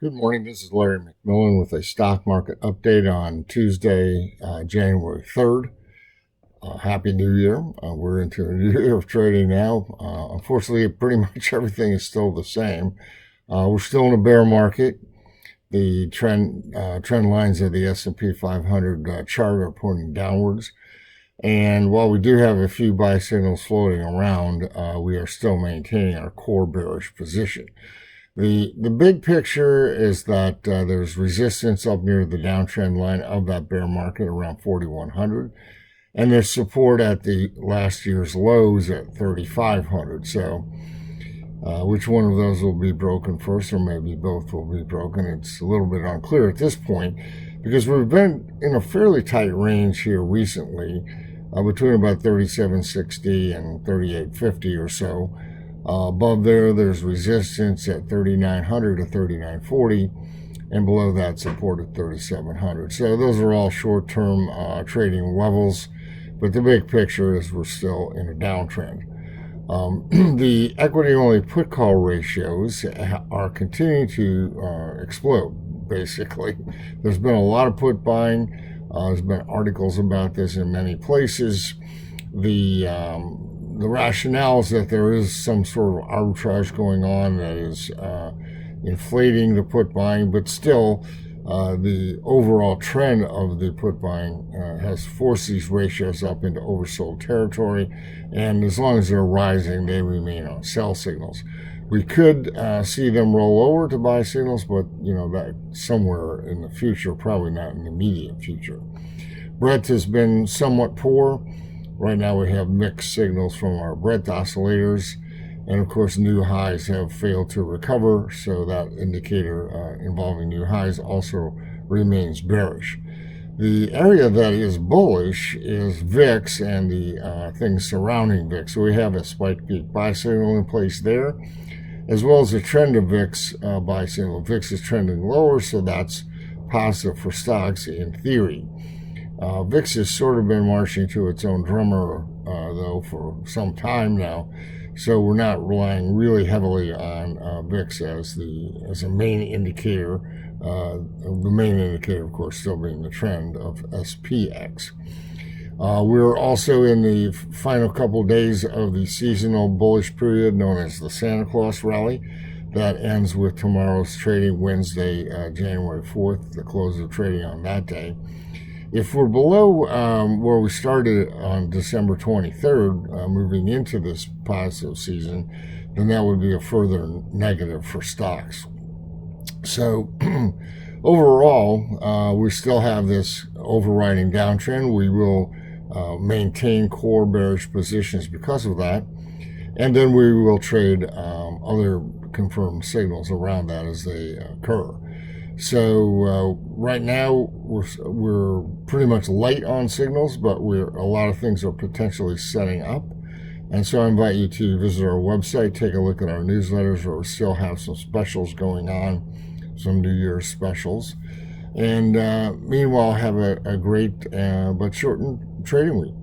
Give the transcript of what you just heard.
Good morning. This is Larry McMillan with a stock market update on Tuesday, January 3rd. Happy New Year. We're into a new year of trading now. Unfortunately, pretty much everything is still the same. We're still in a bear market. The trend lines of the S&P 500 chart are pointing downwards. And while we do have a few buy signals floating around, we are still maintaining our core bearish position. The big picture is that there's resistance up near the downtrend line of that bear market around 4,100, and there's support at the last year's lows at 3,500. So which one of those will be broken first, or maybe both will be broken? It's a little bit unclear at this point because we've been in a fairly tight range here recently, between about 3760 and 3850 or so. Above there's resistance at 3,900 to 3,940, and below that support at 3,700. So those are all short-term trading levels, but the big picture is we're still in a downtrend. The equity-only put-call ratios are continuing to explode, basically. There's been a lot of put buying. There's been articles about this in many places. The rationale is that there is some sort of arbitrage going on that is inflating the put buying, but still the overall trend of the put buying has forced these ratios up into oversold territory, and as long as they're rising, they remain on sell signals. We could see them roll over to buy signals, but that somewhere in the future, probably not in the immediate future. Breadth has been somewhat poor. Right now we have mixed signals from our breadth oscillators, and of course new highs have failed to recover, so that indicator involving new highs also remains bearish. The area that is bullish is VIX and the things surrounding VIX. So we have a spike peak buy signal in place there, as well as a trend of VIX buy signal. VIX is trending lower, so that's positive for stocks in theory. VIX has sort of been marching to its own drummer, though, for some time now, so we're not relying really heavily on VIX as a main indicator. The main indicator, of course, still being the trend of SPX. We're also in the final couple days of the seasonal bullish period known as the Santa Claus rally. That ends with tomorrow's trading, Wednesday, January 4th, the close of trading on that day. If we're below where we started on December 23rd, moving into this positive season, then that would be a further negative for stocks. So overall, we still have this overriding downtrend. We will maintain core bearish positions because of that, and then we will trade other confirmed signals around that as they occur. So right now we're pretty much light on signals, but a lot of things are potentially setting up. And so I invite you to visit our website, take a look at our newsletters, where we still have some specials going on, some New Year's specials. And meanwhile, have a great but shortened trading week.